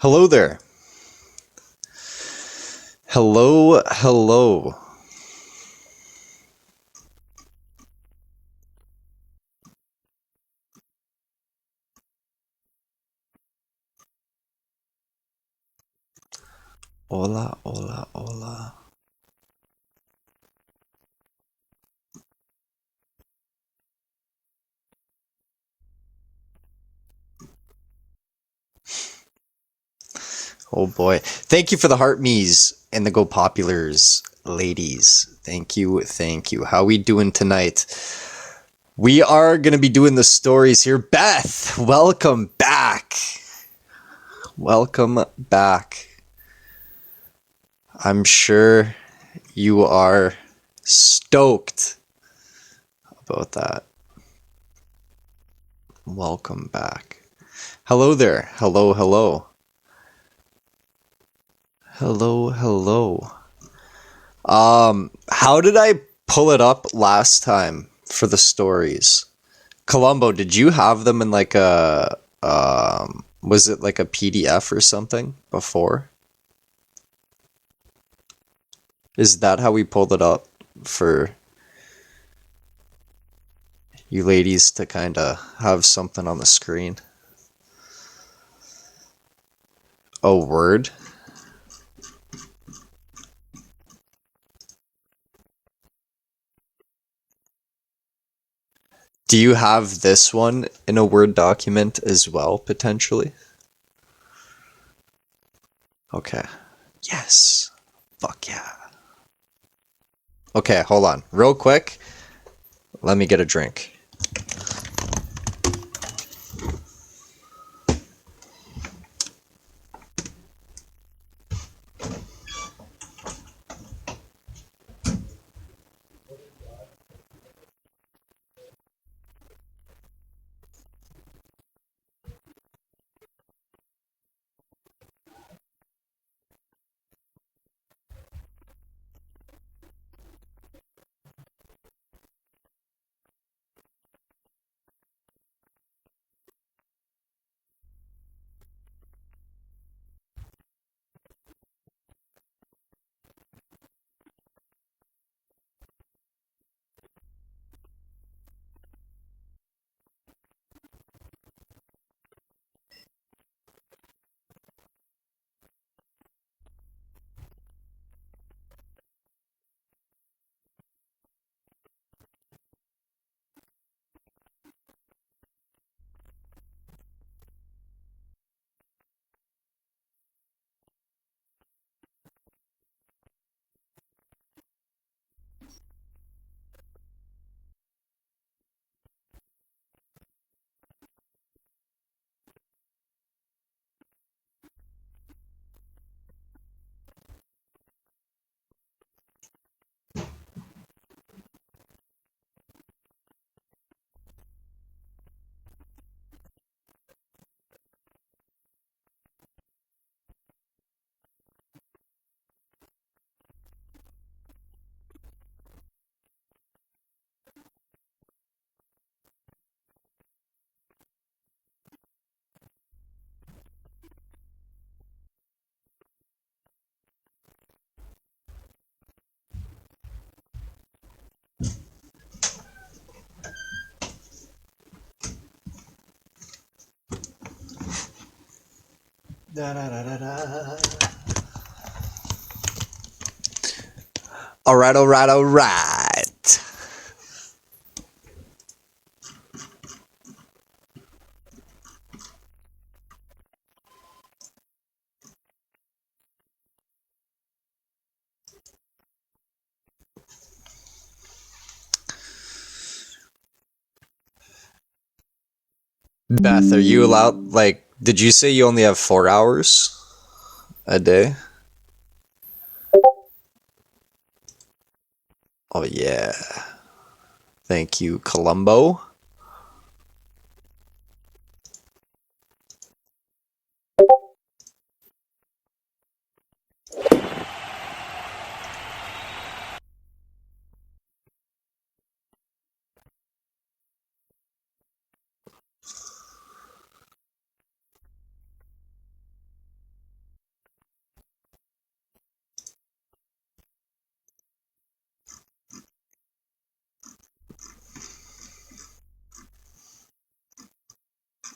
Hello there. Hello, hello. Hola, hola, hola. Oh boy. Thank you for the heart me's and the go populars, ladies. Thank you, thank you. How we doing tonight? We are going to be doing the stories here. Beth, welcome back. Welcome back. I'm sure you are stoked about that. Welcome back. Hello there. Hello, hello. Hello, hello. How did I pull it up last time for the stories? Columbo, did you have them in like a was it like a PDF or something before? Is that how we pulled it up for you ladies to kind of have something on the screen? Oh, Word? Do you have this one in a Word document as well, potentially? Okay. Yes. Fuck yeah. Okay, hold on. Real quick, let me get a drink. Da, da, da, da, da. All right, all right, all right. Beth, are you allowed, like, did you say you only have 4 hours a day? Oh, yeah. Thank you, Columbo.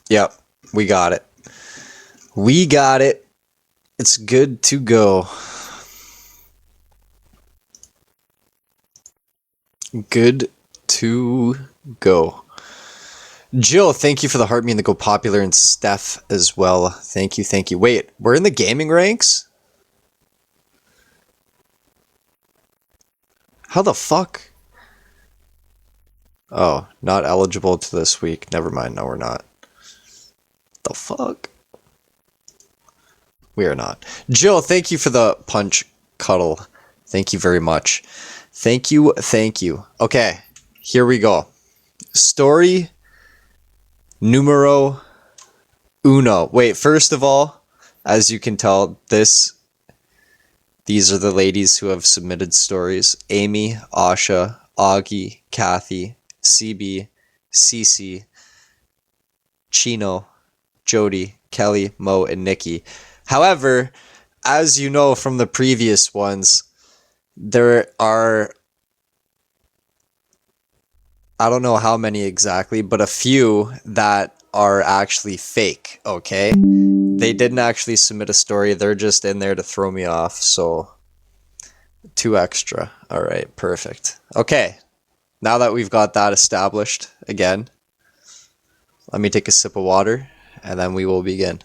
Yep, we got it. We got it. It's good to go. Good to go. Jill, thank you for the heart me and the go popular, and Steph as well. Thank you, thank you. Wait, we're in the gaming ranks? How the fuck? Oh, not eligible to this week. Never mind, no we're not. The fuck? We are not. Jill, thank you for the punch cuddle. Thank you very much. Thank you, thank you. Okay, here we go. Story numero uno. Wait, first of all, as you can tell, these are the ladies who have submitted stories. Amy, Asha, Augie, Kathy, CB, Cece, Chino, Jody, Kelly, Mo, and Nikki. However, as you know from the previous ones, there are, I don't know how many exactly, but a few that are actually fake, okay? They didn't actually submit a story. They're just in there to throw me off, so 2 extra. All right, perfect. Okay, now that we've got that established, again, let me take a sip of water, and then we will begin.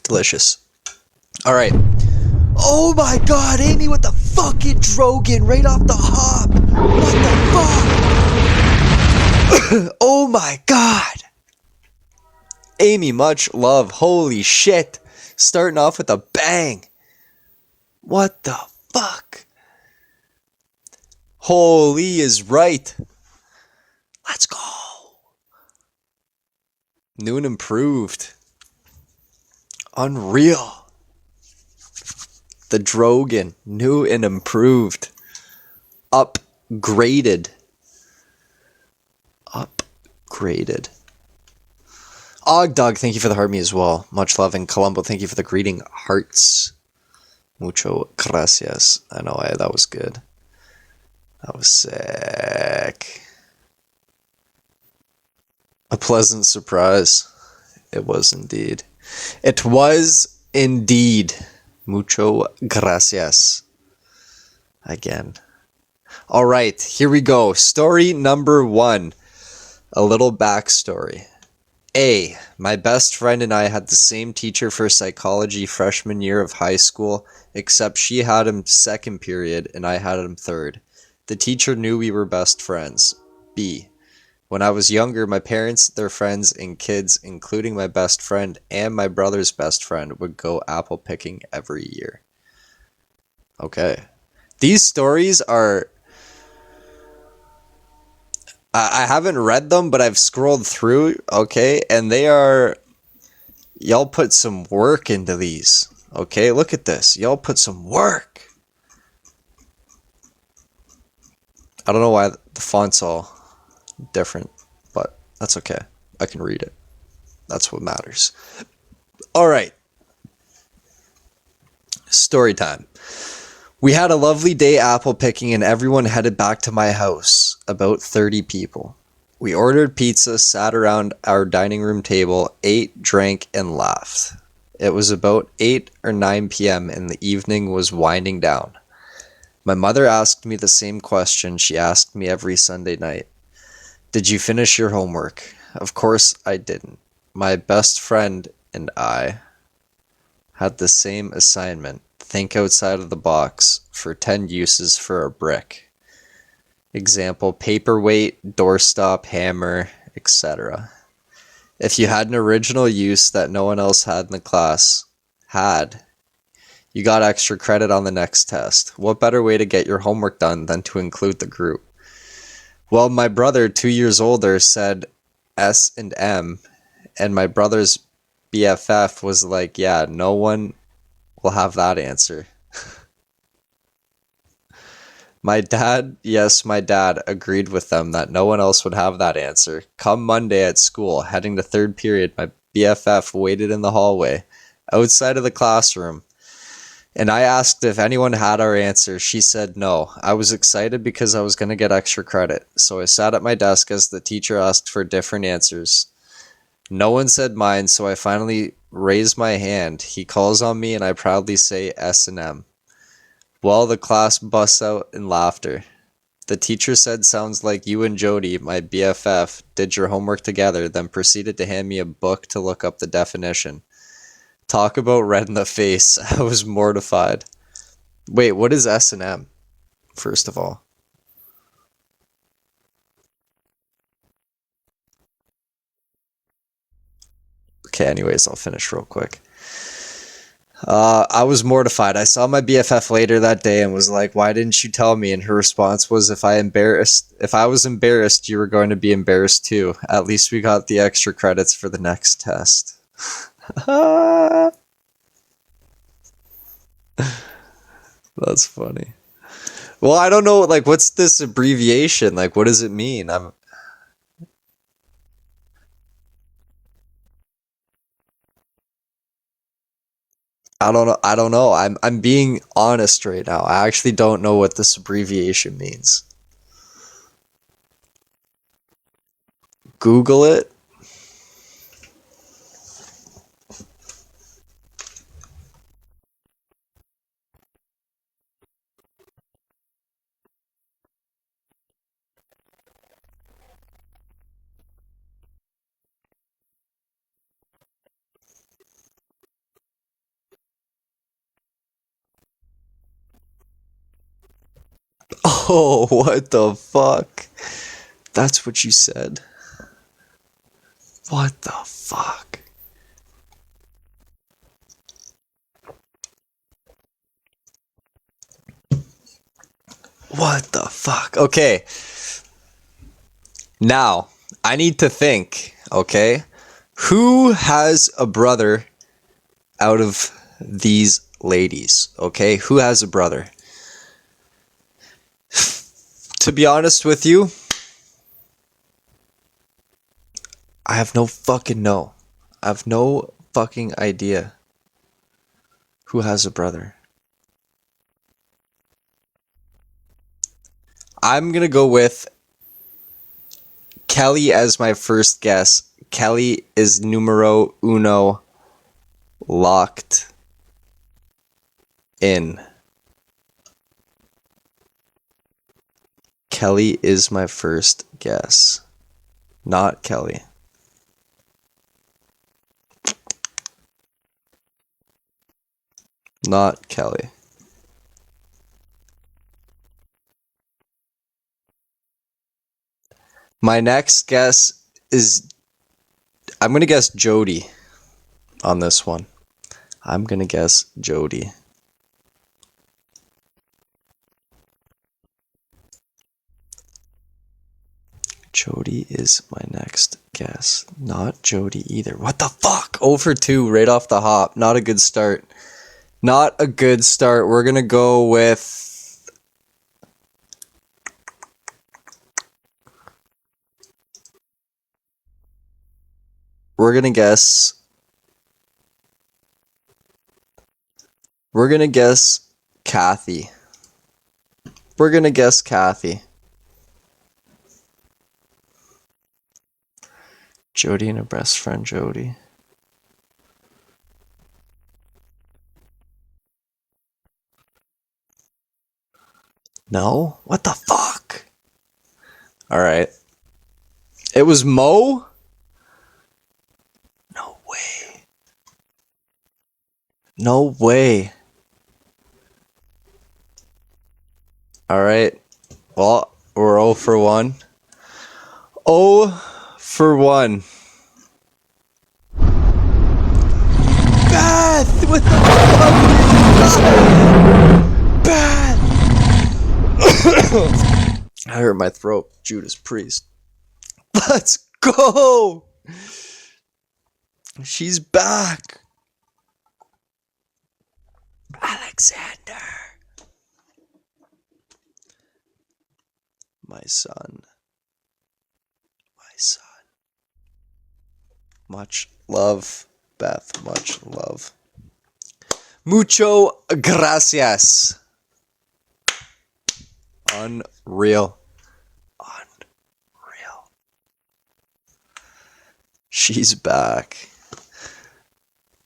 Delicious. All right. Oh my god, Amy with the fucking Drogon right off the hop. What the fuck? Oh my god. Amy, much love. Holy shit. Starting off with a bang. What the fuck? Holy is right. Let's go. New and improved. Unreal. The Drogon, new and improved. Upgraded. Upgraded. Ogdog, thank you for the heart me as well. Much love. And Colombo, thank you for the greeting hearts. Mucho gracias. I know, that was good. That was sick. A pleasant surprise. It was indeed. It was indeed. Mucho gracias. Again. All right, here we go. Story number 1. A little backstory. A. My best friend and I had the same teacher for psychology freshman year of high school, except she had him second period and I had him third. The teacher knew we were best friends. B. When I was younger, my parents, their friends, and kids, including my best friend and my brother's best friend, would go apple picking every year. Okay. These stories are... I haven't read them, but I've scrolled through, okay? And they are... Y'all put some work into these, okay? Look at this. Y'all put some work. I don't know why the font's all different, but that's okay. I can read it. That's what matters. All right. Story time. We had a lovely day apple picking and everyone headed back to my house, about 30 people. We ordered pizza, sat around our dining room table, ate, drank, and laughed. It was about 8 or 9 p.m. and the evening was winding down. My mother asked me the same question she asked me every Sunday night. Did you finish your homework? Of course I didn't. My best friend and I had the same assignment. Think outside of the box for 10 uses for a brick. Example, paperweight, doorstop, hammer, etc. If you had an original use that no one else had in the class you got extra credit on the next test. What better way to get your homework done than to include the group? Well, my brother, 2 years older, said S and M, and my brother's BFF was like, yeah, no one will have that answer. My dad agreed with them that no one else would have that answer. Come Monday at school, heading to third period, my BFF waited in the hallway, outside of the classroom. And I asked if anyone had our answer. She said no. I was excited because I was going to get extra credit. So I sat at my desk as the teacher asked for different answers. No one said mine, so I finally raised my hand. He calls on me and I proudly say S&M. Well, the class busts out in laughter. The teacher said sounds like you and Jody, my BFF, did your homework together, then proceeded to hand me a book to look up the definition. Talk about red in the face. I was mortified. Wait, what is S&M, first of all? Okay, anyways, I'll finish real quick. I was mortified. I saw my BFF later that day and was like, "Why didn't you tell me?" And her response was, if I was embarrassed, you were going to be embarrassed too. At least we got the extra credits for the next test." That's funny. Well, I don't know, like, what's this abbreviation? Like, what does it mean? I don't know. I don't know. I'm being honest right now. I actually don't know what this abbreviation means. Google it. Oh, what the fuck? That's what you said. What the fuck? What the fuck? Okay. Now, I need to think, okay? Who has a brother out of these ladies? Okay? Who has a brother? To be honest with you, I have no fucking know. I have no fucking idea who has a brother. I'm gonna go with Kelly as my first guess. Kelly is numero uno, locked in. Kelly is my first guess. Not Kelly. Not Kelly. My next guess is, I'm gonna guess Jody on this one. I'm gonna guess Jody. Jody is my next guess. Not Jody either. What the fuck? 0 for 2 right off the hop. Not a good start. Not a good start. We're gonna go with, we're gonna guess, we're gonna guess Kathy. We're gonna guess Kathy. Jody and her best friend Jody. No? What the fuck? Alright. It was Mo? No way. No way. Alright. Well, we're 0 for 1. 0 for 1. Beth! What the fuck? Beth! I hurt my throat. Judas Priest. Let's go! She's back. Alexander. My son. My son. Much love, Beth. Much love. Mucho gracias. Unreal. Unreal. She's back.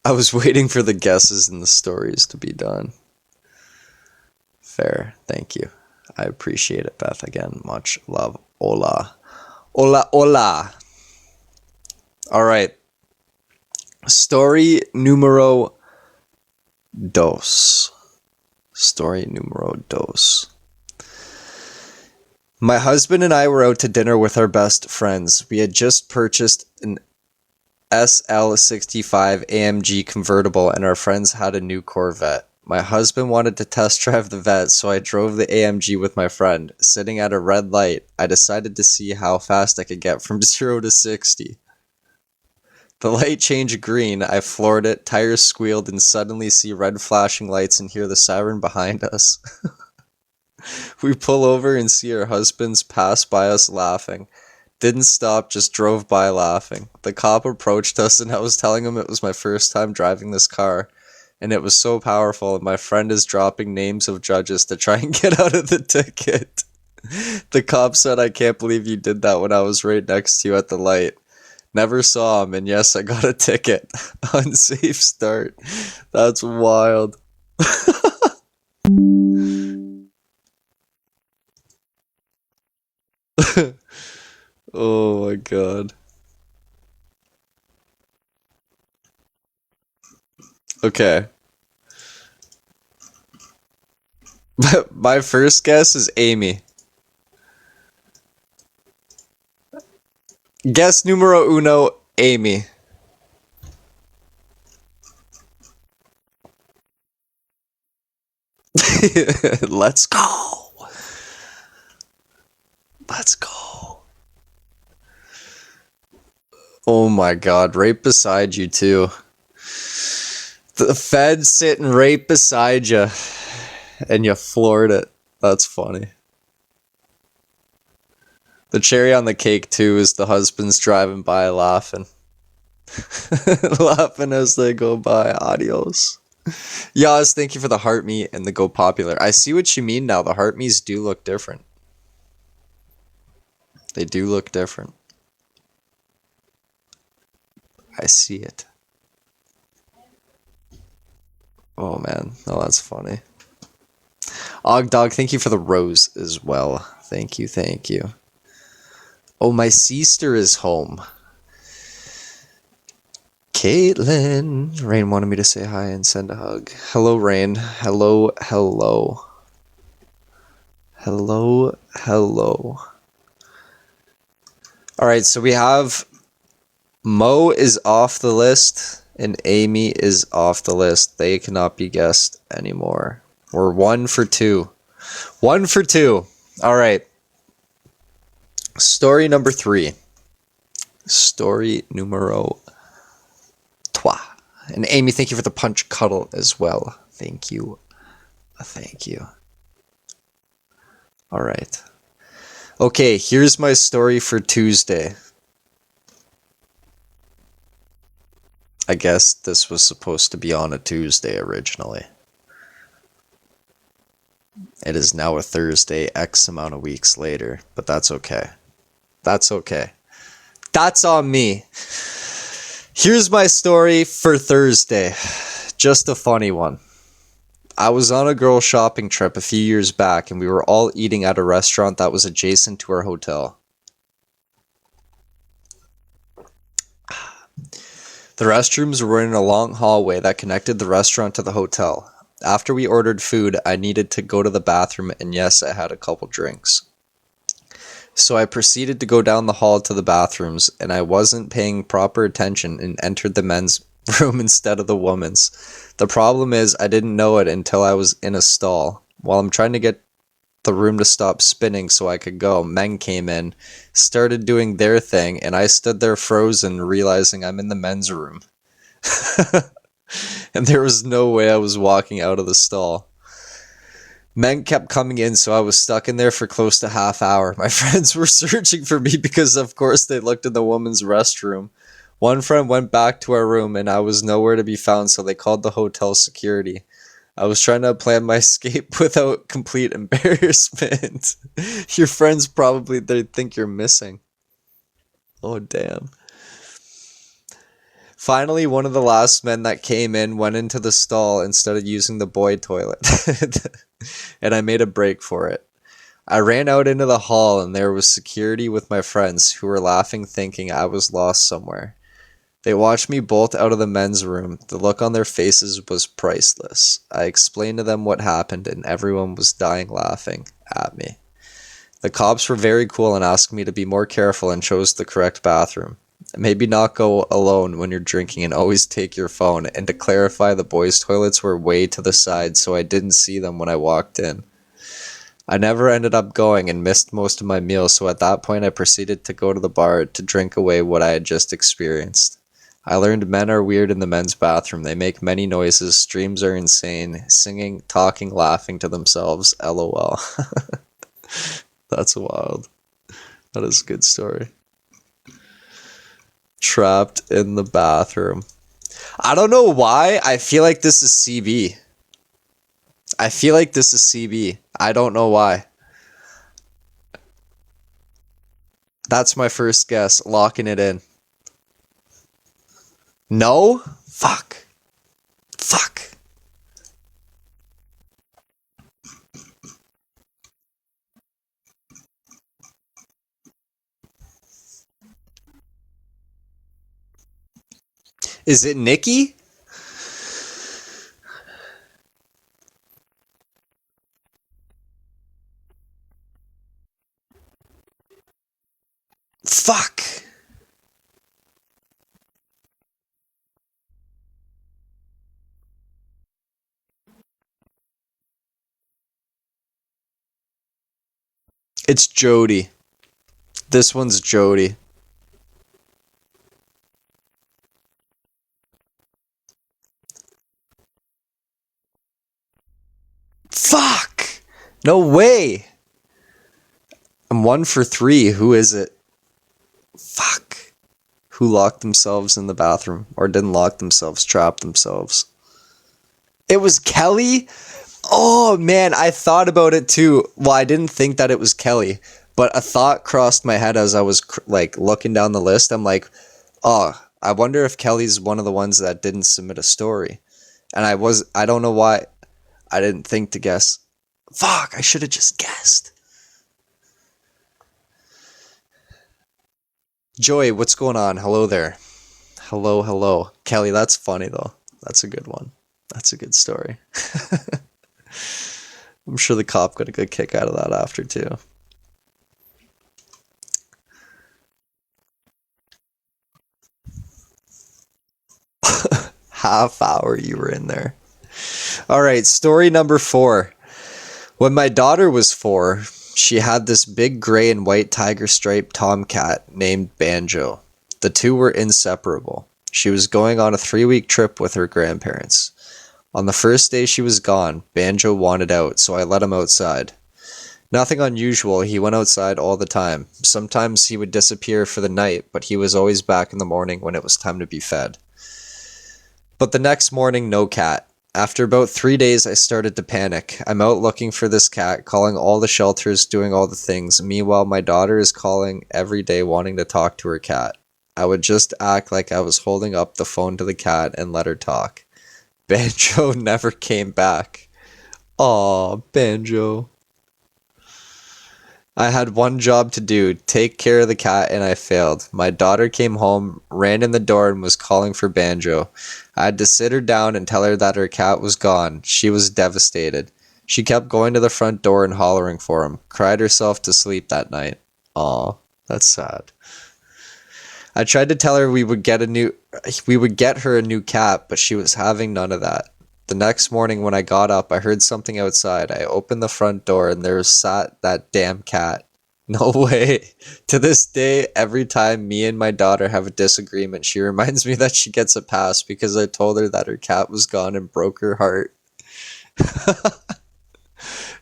I was waiting for the guesses and the stories to be done. Fair. Thank you. I appreciate it, Beth. Again, much love. Hola. Hola, hola. All right. Story numero dos. Story numero dos. My husband and I were out to dinner with our best friends. We had just purchased an SL65 AMG convertible and our friends had a new Corvette. My husband wanted to test drive the Vet, so I drove the AMG with my friend. Sitting at a red light, I decided to see how fast I could get from 0 to 60. The light changed green, I floored it, tires squealed, and suddenly see red flashing lights and hear the siren behind us. We pull over and see our husbands pass by us laughing. Didn't stop, just drove by laughing. The cop approached us and I was telling him it was my first time driving this car. And it was so powerful, and my friend is dropping names of judges to try and get out of the ticket. The cop said, I can't believe you did that when I was right next to you at the light. Never saw him, and yes, I got a ticket. Unsafe start. That's wild. Oh my god. Okay. My first guess is Amy. Guess numero uno, Amy. Let's go. Let's go. Oh my god, right beside you too. The Fed sitting right beside you. And you floored it. That's funny. The cherry on the cake too is the husbands driving by laughing. Laughing as they go by. Adios. Yas, thank you for the heart me and the go popular. I see what you mean now. The heart me's do look different. They do look different. I see it. Oh man, oh that's funny. Ogdog, thank you for the rose as well. Thank you, thank you. Oh, my sister is home. Caitlin. Rain wanted me to say hi and send a hug. Hello, Rain. Hello, hello. Hello, hello. Alright, so we have Mo is off the list and Amy is off the list. They cannot be guessed anymore. We're 1 for 2. 1 for 2. Alright. Story number 3. Story numero 3. And Amy, thank you for the punch cuddle as well. Thank you. Thank you. Alright. Okay, here's my story for Tuesday. I guess this was supposed to be on a Tuesday originally. It is now a Thursday, X amount of weeks later, but that's okay. That's okay. That's on me. Here's my story for Thursday. Just a funny one. I was on a girl shopping trip a few years back and we were all eating at a restaurant that was adjacent to our hotel. The restrooms were in a long hallway that connected the restaurant to the hotel. After we ordered food, I needed to go to the bathroom and yes, I had a couple drinks. So I proceeded to go down the hall to the bathrooms and I wasn't paying proper attention and entered the men's room instead of the women's. The problem is I didn't know it until I was in a stall. While I'm trying to get the room to stop spinning so I could go, men came in, started doing their thing, and I stood there frozen, realizing I'm in the men's room. And there was no way I was walking out of the stall. Men kept coming in, so I was stuck in there for close to half hour. My friends were searching for me because, of course, they looked in the woman's restroom. One friend went back to our room, and I was nowhere to be found, so they called the hotel security. I was trying to plan my escape without complete embarrassment. Your friends probably they think you're missing. Oh damn. Finally, one of the last men that came in went into the stall instead of using the boy toilet. And I made a break for it. I ran out into the hall and there was security with my friends who were laughing thinking I was lost somewhere. They watched me bolt out of the men's room. The look on their faces was priceless. I explained to them what happened and everyone was dying laughing at me. The cops were very cool and asked me to be more careful and chose the correct bathroom. Maybe not go alone when you're drinking and always take your phone. And to clarify, the boys' toilets were way to the side so I didn't see them when I walked in. I never ended up going and missed most of my meal, so at that point I proceeded to go to the bar to drink away what I had just experienced. I learned men are weird in the men's bathroom. They make many noises, streams are insane, singing, talking, laughing to themselves, lol. That's wild. That is a good story. Trapped in the bathroom. I don't know why. I feel like this is CB. I feel like this is CB. I don't know why. That's my first guess. Locking it in. No? Fuck. Fuck. Is it Nikki? Fuck. It's Jody. This one's Jody. Fuck. No way. I'm 1 for 3. Who is it? Fuck. Who locked themselves in the bathroom? Or didn't lock themselves, trapped themselves? It was Kelly? Oh man, I thought about it too. Well, I didn't think that it was Kelly, but a thought crossed my head as I was like looking down the list. I'm like, oh, I wonder if Kelly's one of the ones that didn't submit a story. And I don't know why I didn't think to guess. Fuck, I should have just guessed. Joy, what's going on? Hello there. Hello, hello. Kelly, that's funny though. That's a good one. That's a good story. I'm sure the cop got a good kick out of that after too. Half hour you were in there. All right, story number 4. When my daughter was 4, she had this big gray and white tiger striped tomcat named Banjo. The two were inseparable. She was going on a 3-week trip with her grandparents. On the first day she was gone, Banjo wanted out, so I let him outside. Nothing unusual, he went outside all the time. Sometimes he would disappear for the night, but he was always back in the morning when it was time to be fed. But the next morning, no cat. After about 3 days, I started to panic. I'm out looking for this cat, calling all the shelters, doing all the things. Meanwhile, my daughter is calling every day wanting to talk to her cat. I would just act like I was holding up the phone to the cat and let her talk. Banjo never came back. Aw, Banjo. I had one job to do, take care of the cat, and I failed. My daughter came home, ran in the door, and was calling for Banjo. I had to sit her down and tell her that her cat was gone. She was devastated. She kept going to the front door and hollering for him. Cried herself to sleep that night. Aw, that's sad. I tried to tell her we would get her a new cat, but she was having none of that. The next morning when I got up, I heard something outside. I opened the front door and there sat that damn cat. No way. To this day, every time me and my daughter have a disagreement, she reminds me that she gets a pass because I told her that her cat was gone and broke her heart.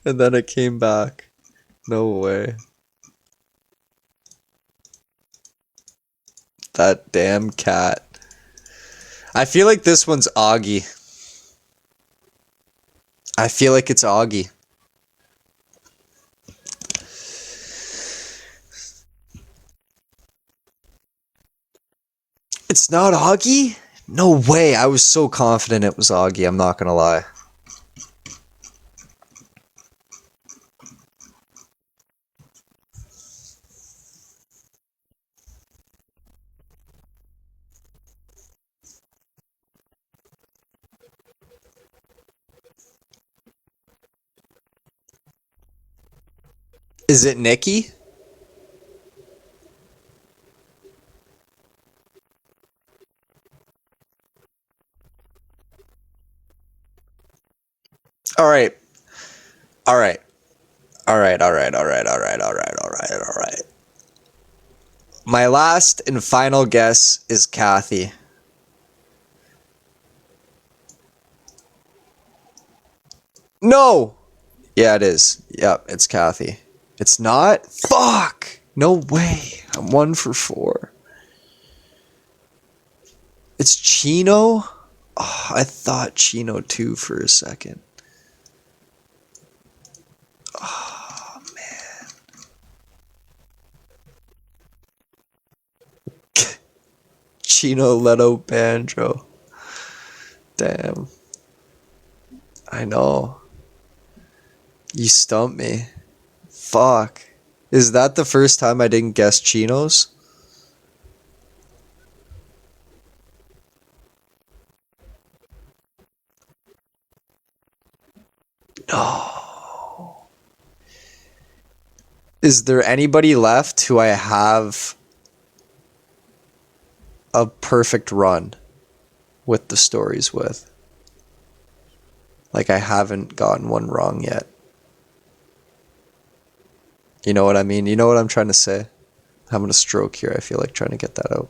And then it came back. No way. That damn cat. I feel like this one's Augie. I feel like it's Augie. It's not Augie? No way. I was so confident it was Augie. I'm not gonna lie. Is it Nikki? All right. All right. All right. All right. All right. All right. All right. All right. All right. My last and final guess is Kathy. No. Yeah, it is. Yep, it's Kathy. It's not? Fuck! No way. I'm 1 for 4. It's Chino? Oh, I thought Chino too for a second. Oh, man. Chino Leto Banjo. Damn. I know. You stumped me. Fuck. Is that the first time I didn't guess Chinos? No. Is there anybody left who I have a perfect run with the stories with? Like, I haven't gotten one wrong yet. You know what I mean? You know what I'm trying to say? I'm having a stroke here. I feel like trying to get that out.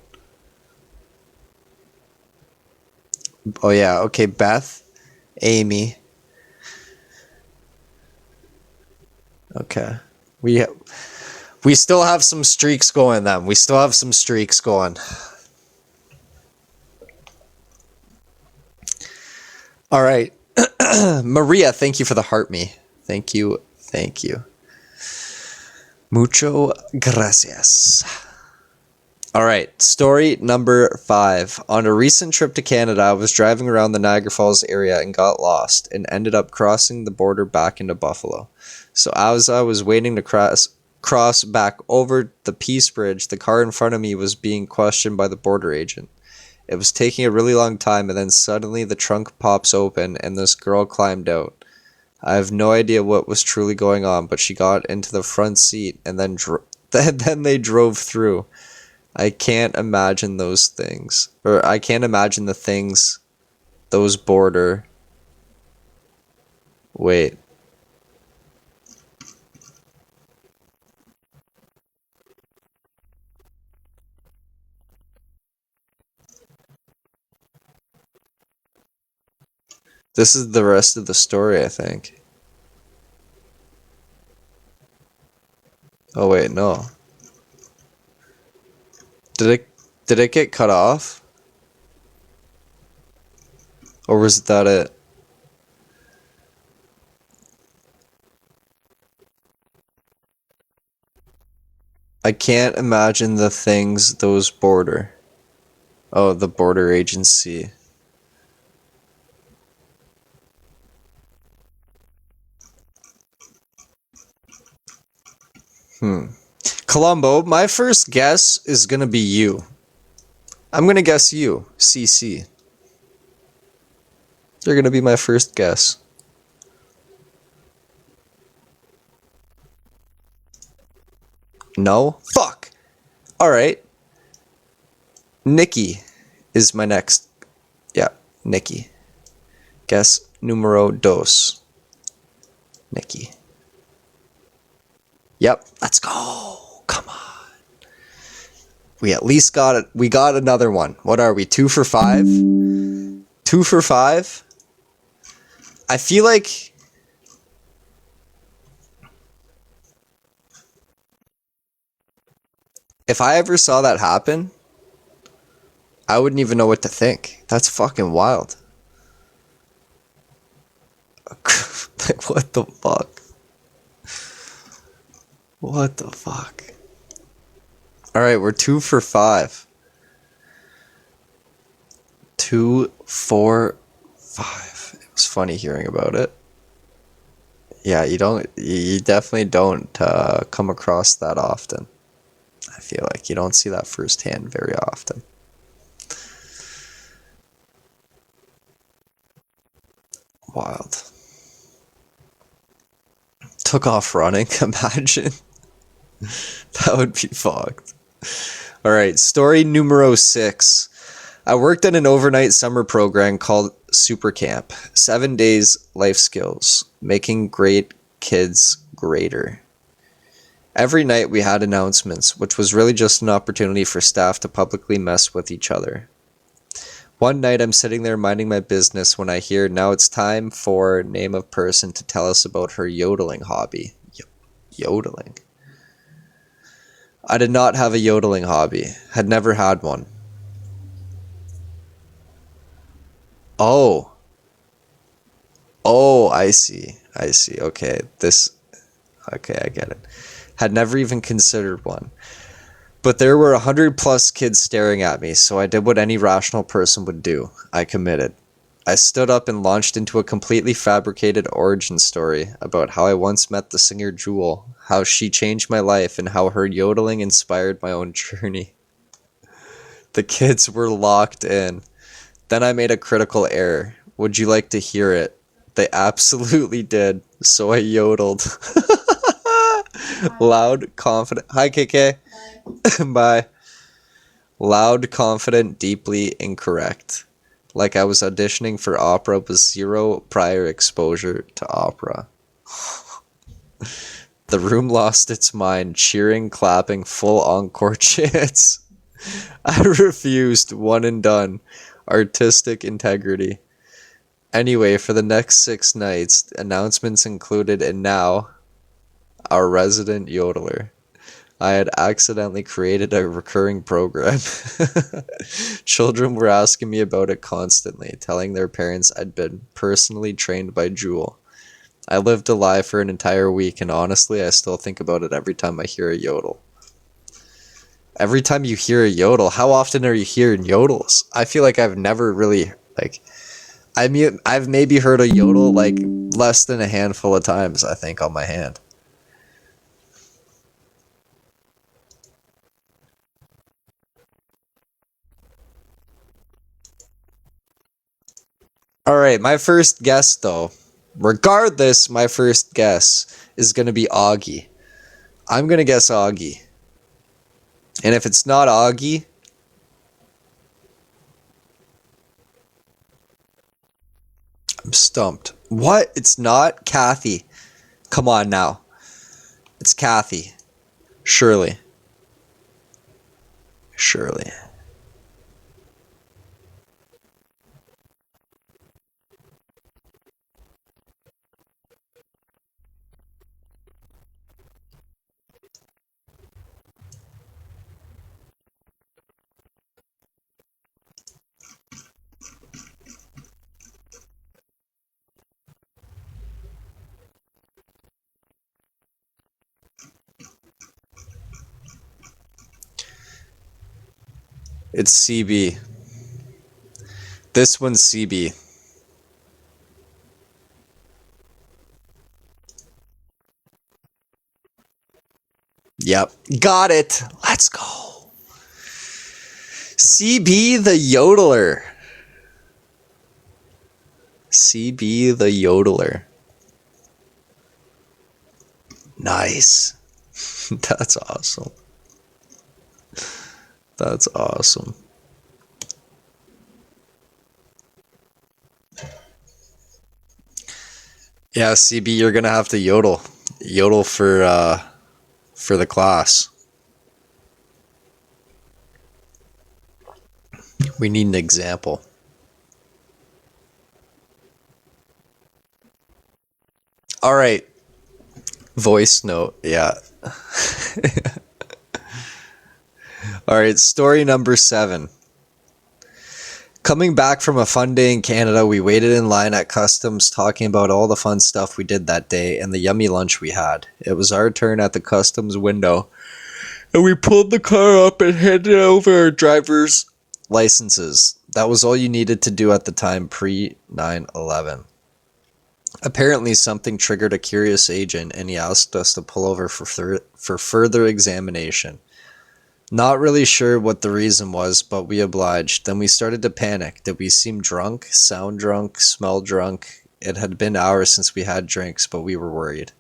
Oh, yeah. Okay, Beth. Amy. Okay. We still have some streaks going then. We still have some streaks going. All right. Maria, thank you for the heart me. Thank you. Thank you. Mucho gracias. All right, story number 5. On a recent trip to Canada, I was driving around the Niagara Falls area and got lost and ended up crossing the border back into Buffalo. So as I was waiting to cross back over the Peace Bridge, the car in front of me was being questioned by the border agent. It was taking a really long time, and then suddenly the trunk pops open and this girl climbed out. I have no idea what was truly going on, but she got into the front seat and then then they drove through. I can't imagine those things. Or I can't imagine the things those border... Wait. This is the rest of the story, I think. Oh wait, no. Did it get cut off? Or was that it? I can't imagine the things those border. Oh, the border agency. Columbo, my first guess is gonna be you. I'm gonna guess you, CC. You're gonna be my first guess. No? Fuck! Alright. Nikki is my next. Yeah, Nikki. Guess numero dos. Nikki. Yep, let's go. Come on. We at least got it. We got another one. What are we? 2 for 5? 2 for 5? I feel like if I ever saw that happen, I wouldn't even know what to think. That's fucking wild. Like, what the fuck? What the fuck? Alright, we're 2 for 5. 2, 4, 5. It was funny hearing about it. Yeah, you definitely don't come across that often. I feel like you don't see that firsthand very often. Wild. Took off running, imagine. That would be fucked. Alright, story numero 6. I worked at an overnight summer program called Super Camp. 7 days life skills, making great kids greater. Every night we had announcements, which was really just an opportunity for staff to publicly mess with each other. One night I'm sitting there minding my business when I hear, now it's time for name of person to tell us about her yodeling hobby. Yodeling? I did not have a yodeling hobby. Had never had one. Oh. Oh, I see. Okay, I get it. Had never even considered one. But there were 100 plus kids staring at me, so I did what any rational person would do. I committed. I stood up and launched into a completely fabricated origin story about how I once met the singer Jewel, how she changed my life, and how her yodeling inspired my own journey. The kids were locked in. Then I made a critical error. Would you like to hear it? They absolutely did, so I yodeled. Loud, confident. Hi, KK. Bye. Loud, confident, deeply incorrect. Like I was auditioning for opera with zero prior exposure to opera. The room lost its mind, cheering, clapping, full encore chants. I refused, one and done. Artistic integrity. Anyway, for the next 6 nights, announcements included, and now, our resident yodeler. I had accidentally created a recurring program. Children were asking me about it constantly, telling their parents I'd been personally trained by Jewel. I lived a lie for an entire week, and honestly, I still think about it every time I hear a yodel. Every time you hear a yodel, how often are you hearing yodels? I feel like I've never really, I mean, I've maybe heard a yodel, less than a handful of times, I think, on my hand. Alright, my first guess, though. Regardless, my first guess is going to be Augie. I'm going to guess Augie. And if it's not Augie, I'm stumped. What? It's not Kathy. Come on now. It's Kathy. Surely. It's CB. This one's CB. Yep. Got it. Let's go. CB the yodeler. CB the yodeler. Nice. That's awesome. That's awesome. Yeah, CB, you're gonna have to yodel. Yodel for the class. We need an example. All right. Voice note. Yeah. All right. Story number 7. Coming back from a fun day in Canada, we waited in line at customs talking about all the fun stuff we did that day and the yummy lunch we had. It was our turn at the customs window, and we pulled the car up and handed over our driver's licenses. That was all you needed to do at the time, pre 9/11. Apparently, something triggered a curious agent, and he asked us to pull over for further examination. Not really sure what the reason was, but we obliged. Then we started to panic. Did we seem drunk, sound drunk, smell drunk? It had been hours since we had drinks, but we were worried.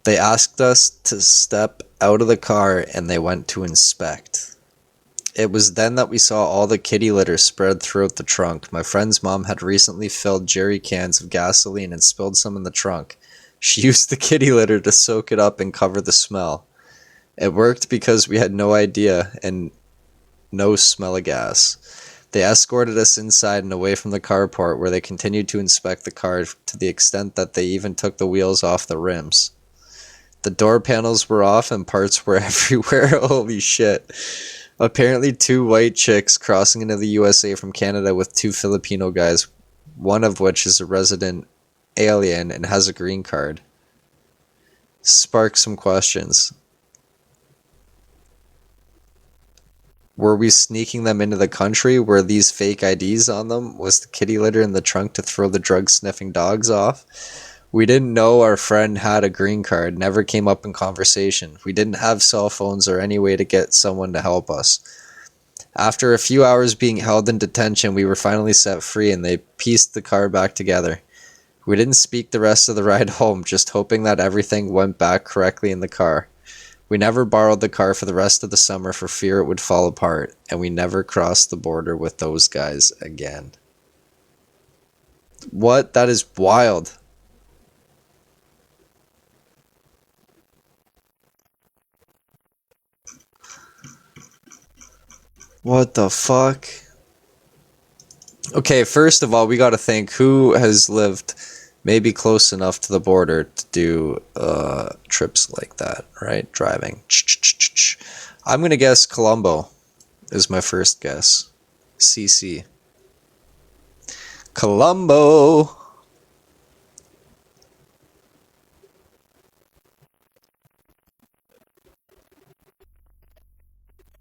They asked us to step out of the car, and they went to inspect. It was then that we saw all the kitty litter spread throughout the trunk. My friend's mom had recently filled jerry cans of gasoline and spilled some in the trunk. She used the kitty litter to soak it up and cover the smell. It worked because we had no idea and no smell of gas. They escorted us inside and away from the carport, where they continued to inspect the car to the extent that they even took the wheels off the rims. The door panels were off and parts were everywhere. Holy shit. Apparently 2 white chicks crossing into the USA from Canada with 2 Filipino guys, one of which is a resident alien and has a green card. Sparked some questions. Were we sneaking them into the country? Were these fake IDs on them? Was the kitty litter in the trunk to throw the drug-sniffing dogs off? We didn't know our friend had a green card, never came up in conversation. We didn't have cell phones or any way to get someone to help us. After a few hours being held in detention, we were finally set free and they pieced the car back together. We didn't speak the rest of the ride home, just hoping that everything went back correctly in the car. We never borrowed the car for the rest of the summer for fear it would fall apart, and we never crossed the border with those guys again. What? That is wild. What the fuck? Okay, first of all, we gotta think who has lived maybe close enough to the border to do trips like that, right? Driving. I'm gonna guess Colombo is my first guess. CC. Colombo!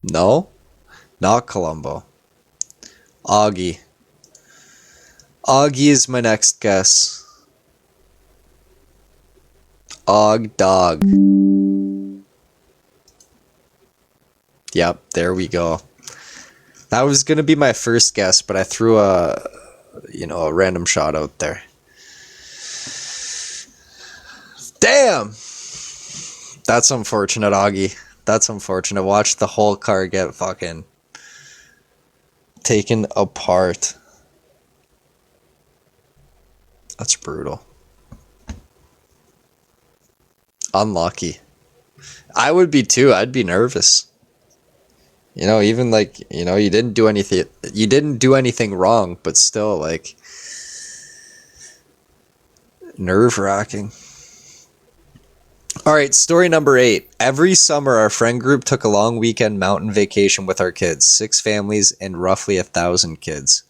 No? Not Colombo. Augie. Augie is my next guess. Og dog. Yep, there we go. That was gonna be my first guess, but I threw a random shot out there. Damn! That's unfortunate, Augie. That's unfortunate. Watch the whole car get fucking taken apart. That's brutal. Unlucky. I would be too. I'd be nervous. Even like, you didn't do anything. You didn't do anything wrong, but still, like, nerve-wracking. All right, story number 8. Every summer, our friend group took a long weekend mountain vacation with our kids, 6 families and roughly 1,000 kids.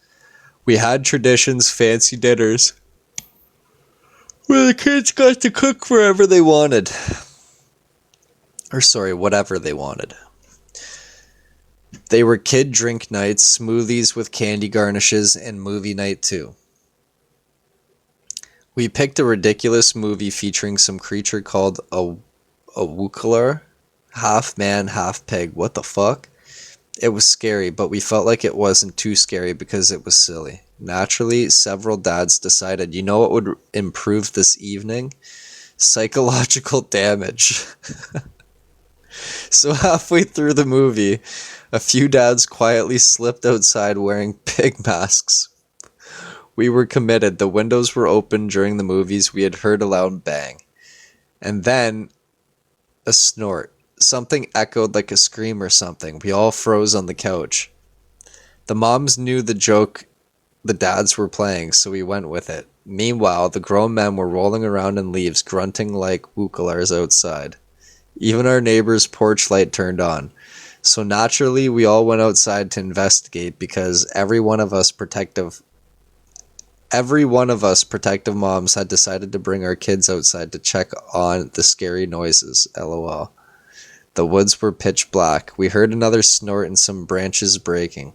We had traditions, fancy dinners, where the kids got to cook wherever they wanted. Whatever they wanted. They were kid drink nights, smoothies with candy garnishes, and movie night too. We picked a ridiculous movie featuring some creature called a Wookiee, half man, half pig. What the fuck? It was scary, but we felt like it wasn't too scary because it was silly. Naturally, several dads decided, you know what would improve this evening? Psychological damage. So halfway through the movie, a few dads quietly slipped outside wearing pig masks. We were committed. The windows were open during the movies. We had heard a loud bang. And then a snort. Something echoed like a scream or something. We all froze on the couch. The moms knew the joke the dads were playing, so we went with it. Meanwhile, the grown men were rolling around in leaves, grunting like Wookiees outside. Even our neighbor's porch light turned on. So naturally, we all went outside to investigate because every one of us protective moms had decided to bring our kids outside to check on the scary noises. LOL. The woods were pitch black. We heard another snort and some branches breaking.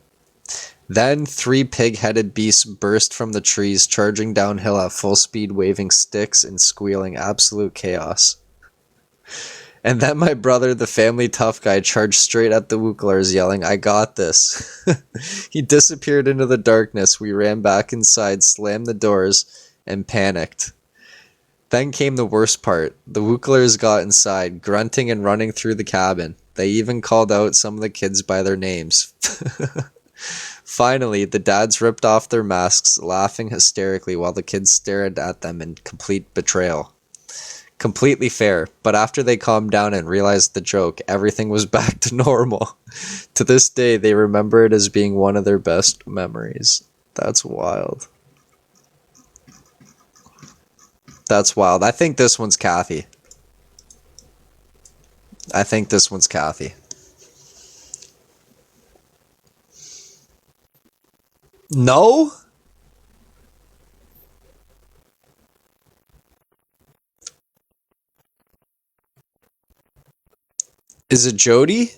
Then three pig-headed beasts burst from the trees, charging downhill at full speed, waving sticks and squealing absolute chaos. And then my brother, the family tough guy, charged straight at the Wooklars, yelling, "I got this." He disappeared into the darkness. We ran back inside, slammed the doors, and panicked. Then came the worst part. The Wooklers got inside, grunting and running through the cabin. They even called out some of the kids by their names. Finally, the dads ripped off their masks, laughing hysterically while the kids stared at them in complete betrayal. Completely fair, but after they calmed down and realized the joke, everything was back to normal. To this day, they remember it as being one of their best memories. That's wild. That's wild. I think this one's Kathy. No? Is it Jody?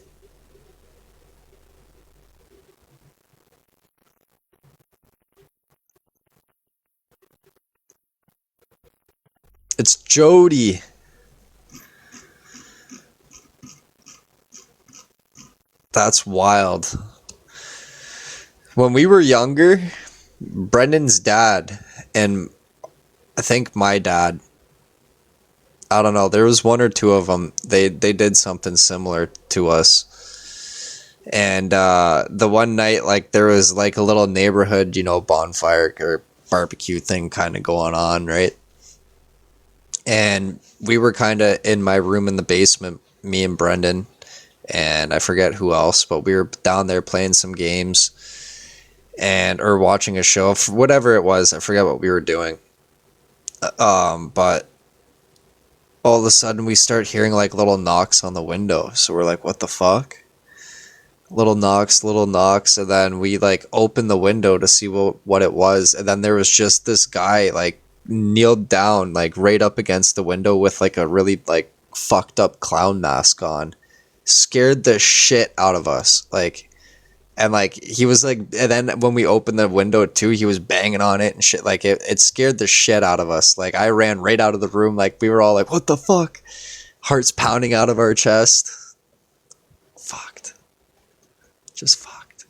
It's Jody. That's wild. When we were younger, Brendan's dad and I think my dad, I don't know, there was one or two of them. They did something similar to us. And the one night, like, there was like a little neighborhood, bonfire or barbecue thing kind of going on, right? And we were kind of in my room in the basement, me and Brendan, and I forget who else, but we were down there playing some games and or watching a show, whatever it was. I forget what we were doing. But all of a sudden we start hearing like little knocks on the window. So we're like, what the fuck? Little knocks, and then we like open the window to see what it was, and then there was just this guy like kneeled down like right up against the window with like a really like fucked up clown mask on. Scared the shit out of us. Like, and like he was like, and then when we opened the window too, he was banging on it and shit. Like it scared the shit out of us. Like I ran right out of the room. Like we were all like, what the fuck? Hearts pounding out of our chest. Fucked. Just fucked.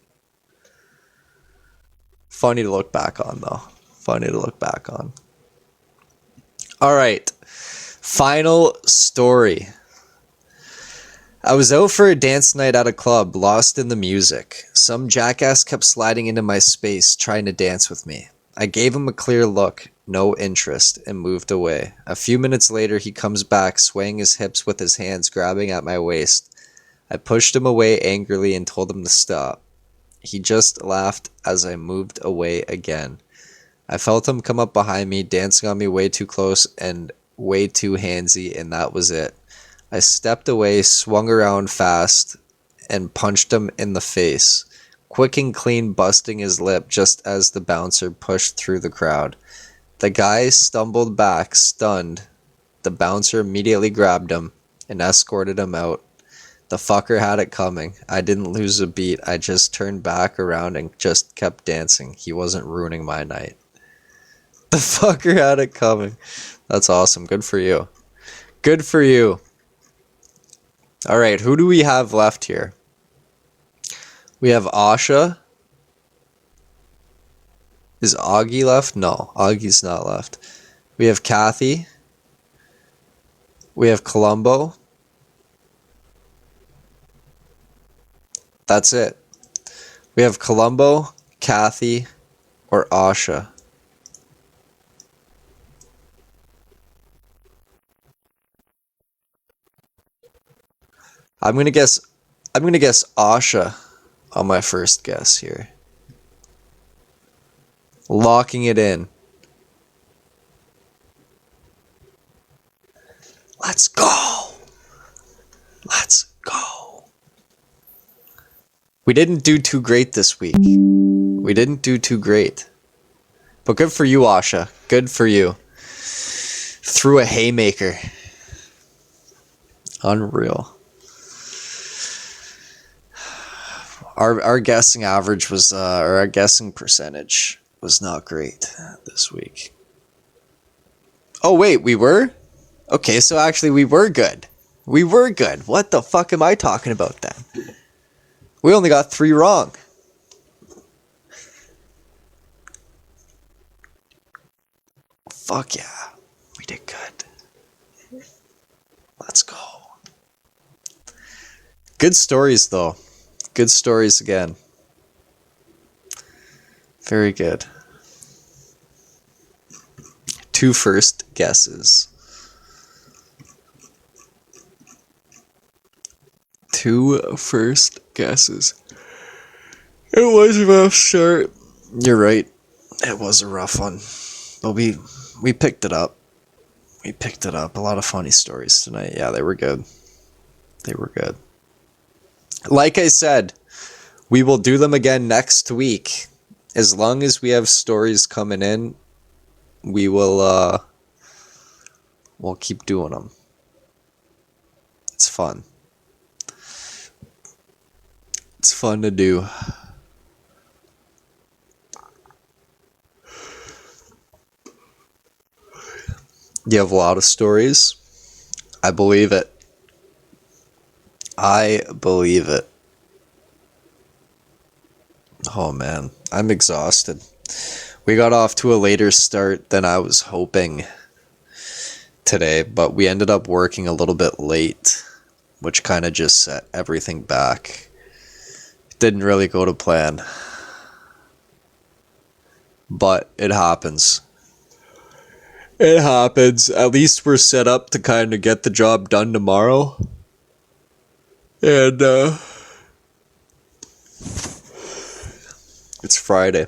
Funny to look back on though. Funny to look back on. All right. Final story. I was out for a dance night at a club, lost in the music. Some jackass kept sliding into my space, trying to dance with me. I gave him a clear look, no interest, and moved away. A few minutes later, he comes back, swaying his hips with his hands grabbing at my waist. I pushed him away angrily and told him to stop. He just laughed as I moved away again. I felt him come up behind me, dancing on me way too close and way too handsy, and that was it. I stepped away, swung around fast, and punched him in the face, quick and clean, busting his lip just as the bouncer pushed through the crowd. The guy stumbled back, stunned. The bouncer immediately grabbed him and escorted him out. The fucker had it coming. I didn't lose a beat. I just turned back around and just kept dancing. He wasn't ruining my night. The fucker had it coming. That's awesome. Good for you. Good for you. All right, who do we have left here? We have Asha. Is Augie left? No, Augie's not left. We have Kathy. We have Columbo. That's it. We have Columbo, Kathy, or Asha. I'm gonna guess Asha on my first guess here. Locking it in. Let's go. Let's go. didn't do too great this week. We didn't do too great. But good for you, Asha. Good for you. Threw a haymaker. Unreal. Our guessing average was, or our guessing percentage was not great this week. Oh wait, we were? Okay, so actually we were good. We were good. What the fuck am I talking about then? We only got 3 wrong. Fuck yeah. We did good. Let's go. Good stories though. Good stories again. Very good. 2 first guesses. 2 first guesses. It was a rough start. You're right. It was a rough one. But we picked it up. We picked it up. A lot of funny stories tonight. Yeah, they were good. They were good. Like I said, we will do them again next week. As long as we have stories coming in, we will we'll keep doing them. It's fun. It's fun to do. You have a lot of stories. I believe it. I believe it. Oh man, I'm exhausted. We got off to a later start than I was hoping today, but we ended up working a little bit late, which kind of just set everything back. It didn't really go to plan. But it happens. It happens. At least we're set up to kind of get the job done tomorrow. And, it's Friday.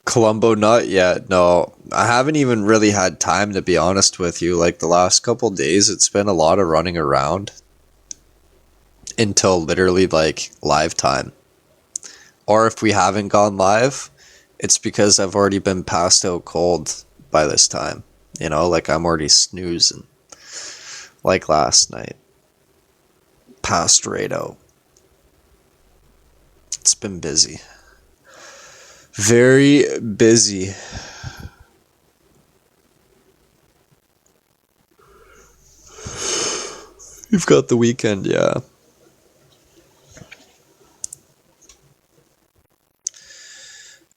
Columbo not yet. No, I haven't even really had time, to be honest with you. Like the last couple days, it's been a lot of running around until literally like live time. Or if we haven't gone live, it's because I've already been passed out cold by this time. You know, like I'm already snoozing. Like last night. Passed right out. It's been busy. Very busy. You've got the weekend, yeah.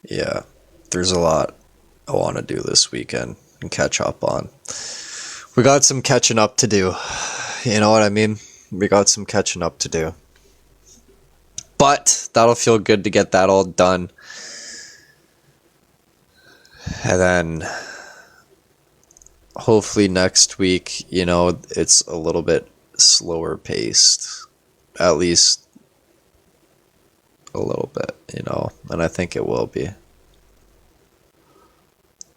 Yeah, there's a lot I want to do this weekend and catch up on. We got some catching up to do. You know what I mean? We got some catching up to do. But that'll feel good to get that all done. And then hopefully next week, you know, it's a little bit slower paced. At least a little bit, you know, and I think it will be.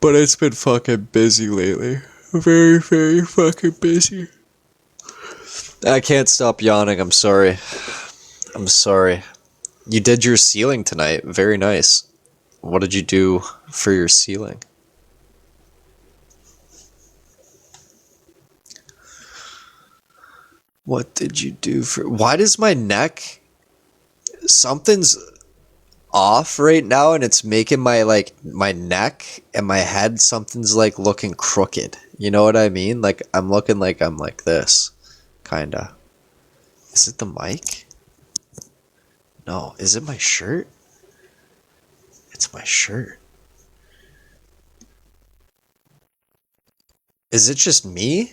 But it's been fucking busy lately. Very, very fucking busy. I can't stop yawning, I'm sorry. I'm sorry. You did your ceiling tonight. Very nice. What did you do for your ceiling? What did you do for... Why does my neck... Something's off right now and it's making my, like, my neck and my head, something's, like, looking crooked. You know what I mean? Like, I'm looking like I'm like this. Kinda. Is it the mic? No. Is it my shirt? It's my shirt. Is it just me?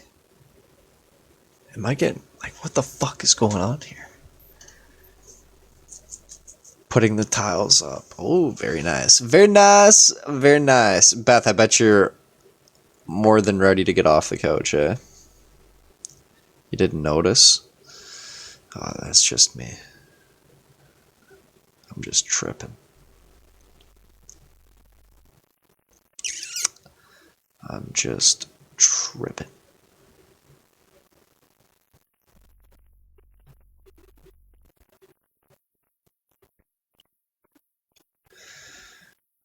Am I getting... Like, what the fuck is going on here? Putting the tiles up. Oh, very nice. Very nice. Very nice. Beth, I bet you're more than ready to get off the couch, eh? You didn't notice? Oh, that's just me. I'm just tripping. I'm just tripping.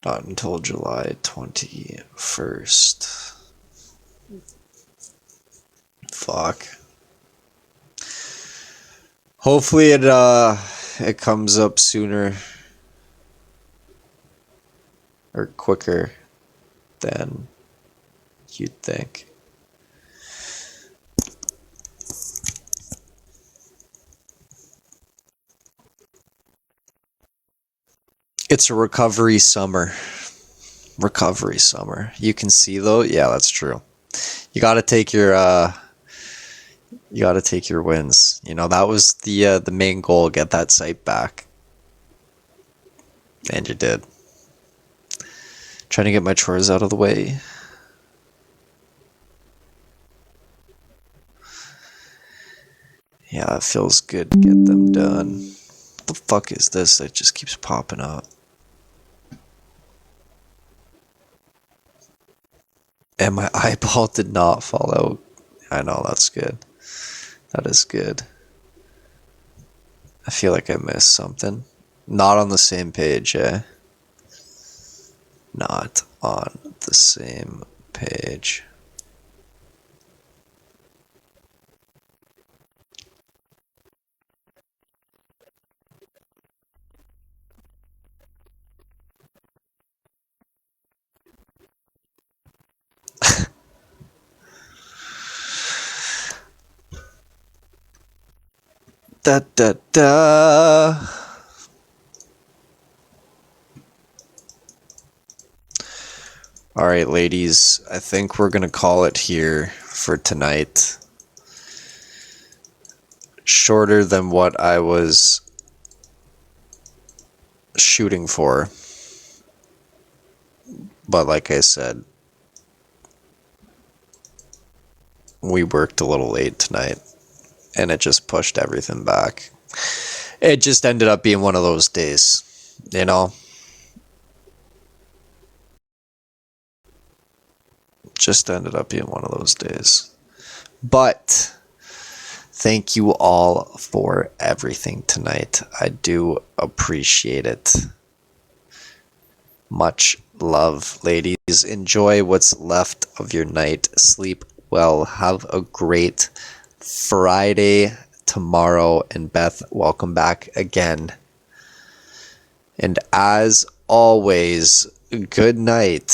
Not until July 21st. Fuck. Hopefully it comes up sooner or quicker than you'd think. It's a recovery summer. Recovery summer. You can see though, yeah, that's true. You gotta take your wins. You know, that was the main goal, get that site back. And you did. Trying to get my chores out of the way. Yeah, it feels good to get them done. What the fuck is this that just keeps popping up? And my eyeball did not fall out. I know, that's good. That is good. I feel like I missed something. Not on the same page, eh? Not on the same page. Da da da. All right, ladies, I think we're gonna call it here for tonight. Shorter than what I was shooting for. But like I said, we worked a little late tonight and it just pushed everything back. It just ended up being one of those days, you know? Just ended up being one of those days. But thank you all for everything tonight. I do appreciate it. Much love, ladies. Enjoy what's left of your night. Sleep well. Have a great Friday tomorrow. And Beth, welcome back again. And as always, good night.